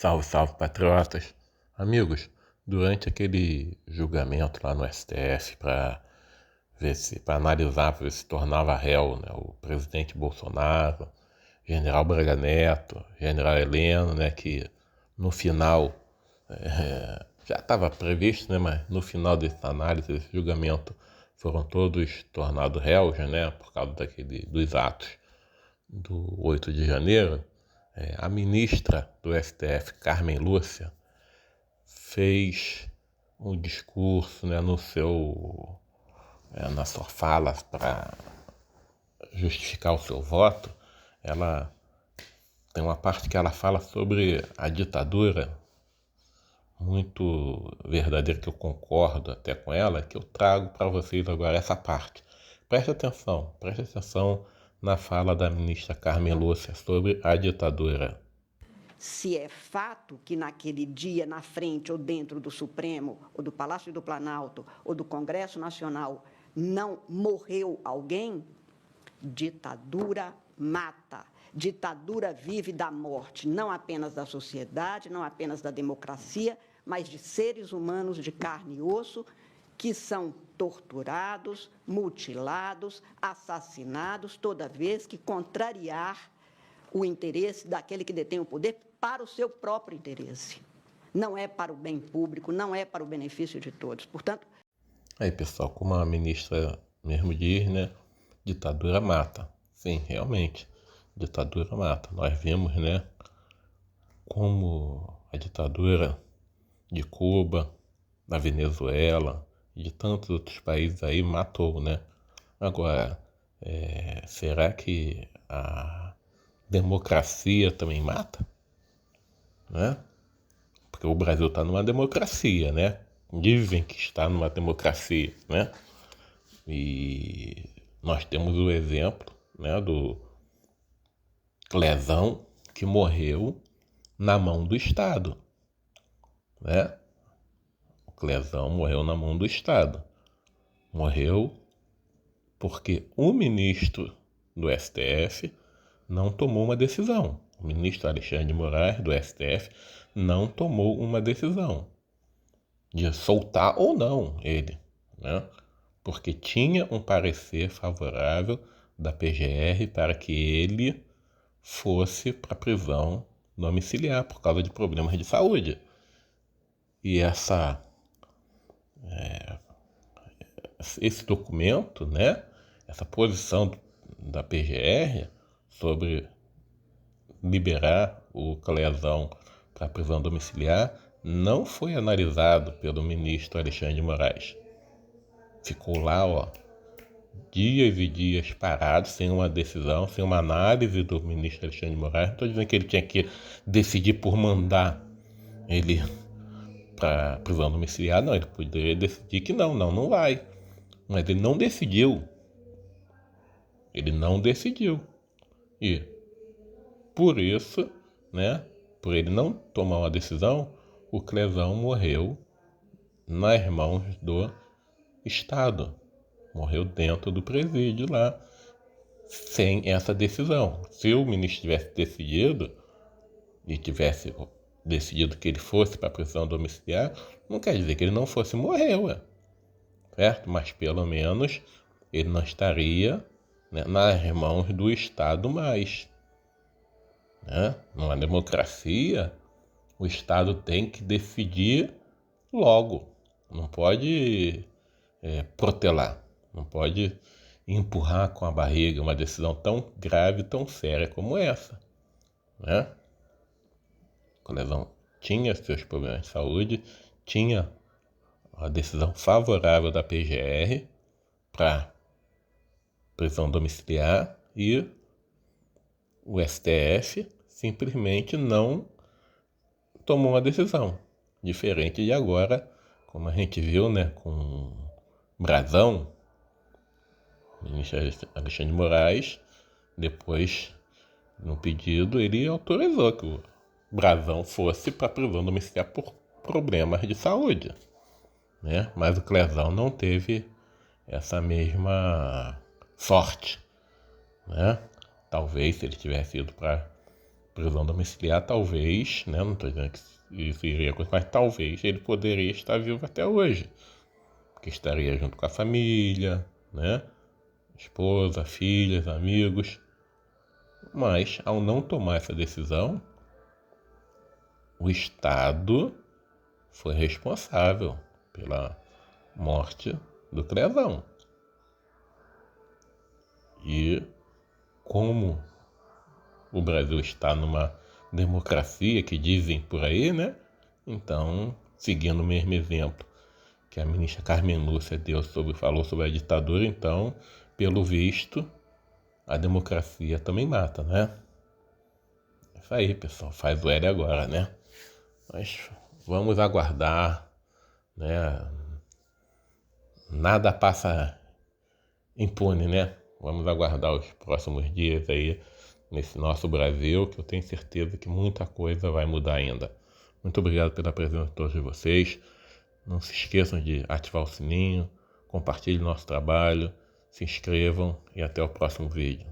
Salve, salve, patriotas. Amigos, durante aquele julgamento lá no STF para analisar, para ver se tornava réu, né, o presidente Bolsonaro, general Braga Neto, general Heleno, né, que no final já estava previsto, né, mas no final dessa análise, desse julgamento, foram todos tornados réus, né, por causa dos atos do 8 de janeiro. A ministra do STF, Carmen Lúcia, fez um discurso, né, na sua fala para justificar o seu voto. Ela tem uma parte que ela fala sobre a ditadura, muito verdadeira, que eu concordo até com ela, que eu trago para vocês agora essa parte. Preste atenção na fala da ministra Carmen Lúcia sobre a ditadura. Se é fato que naquele dia, na frente ou dentro do Supremo, ou do Palácio do Planalto, ou do Congresso Nacional, não morreu alguém, ditadura mata. Ditadura vive da morte, não apenas da sociedade, não apenas da democracia, mas de seres humanos de carne e osso que são torturados, mutilados, assassinados toda vez que contrariar o interesse daquele que detém o poder para o seu próprio interesse. Não é para o bem público, não é para o benefício de todos. Portanto... Aí, pessoal, como a ministra mesmo diz, né? Ditadura mata. Sim, realmente, ditadura mata. Nós vimos, né? Como a ditadura de Cuba, da Venezuela e de tantos outros países aí matou, né? Agora, será que a democracia também mata? Né? Porque o Brasil está numa democracia, né? Dizem que está numa democracia, né? E nós temos o exemplo, né, do Clezão, que morreu na mão do Estado, né? O Clezão morreu na mão do Estado. Morreu porque o ministro do STF não tomou uma decisão. O ministro Alexandre de Moraes, do STF, não tomou uma decisão de soltar ou não ele, né? Porque tinha um parecer favorável da PGR para que ele fosse para a prisão domiciliar por causa de problemas de saúde. E esse documento, né, essa posição da PGR sobre liberar o Clezão para a prisão domiciliar não foi analisado pelo ministro Alexandre de Moraes. Ficou lá, dias e dias parado, sem uma decisão, sem uma análise do ministro Alexandre de Moraes. Não estou dizendo que ele tinha que decidir por mandar ele para prisão domiciliar, não. Ele poderia decidir que não vai. Mas ele não decidiu. E por isso, né, por ele não tomar uma decisão, o Clezão morreu nas mãos do Estado. Morreu dentro do presídio lá, sem essa decisão. Se o ministro tivesse decidido que ele fosse para a prisão domiciliar, não quer dizer que ele não fosse morrer, certo? Mas pelo menos ele não estaria, né, nas mãos do Estado mais. Né? Numa democracia, o Estado tem que decidir logo. Não pode protelar, não pode empurrar com a barriga uma decisão tão grave, tão séria como essa, né? O Clezão tinha seus problemas de saúde, tinha a decisão favorável da PGR para prisão domiciliar e o STF simplesmente não tomou uma decisão, diferente de agora, como a gente viu, né, com Brazão. O ministro Alexandre de Moraes, depois, no pedido, ele autorizou que o Brazão fosse para a prisão domiciliar por problemas de saúde, né? Mas o Clezão não teve essa mesma sorte, né? Talvez se ele tivesse ido para prisão domiciliar, talvez, né? Não estou dizendo que isso iria acontecer, mas talvez ele poderia estar vivo até hoje, porque estaria junto com a família, né? Esposa, filhas, amigos. Mas, ao não tomar essa decisão, o Estado foi responsável pela morte do Crezão. E como o Brasil está numa democracia que dizem por aí, né? Então, seguindo o mesmo exemplo que a ministra Carmen Lúcia falou sobre a ditadura, então, pelo visto, a democracia também mata, né? É isso aí, pessoal. Faz o L agora, né? Mas vamos aguardar, né? Nada passa impune, né? Vamos aguardar os próximos dias aí nesse nosso Brasil, que eu tenho certeza que muita coisa vai mudar ainda. Muito obrigado pela presença de todos vocês. Não se esqueçam de ativar o sininho, compartilhem nosso trabalho, se inscrevam e até o próximo vídeo.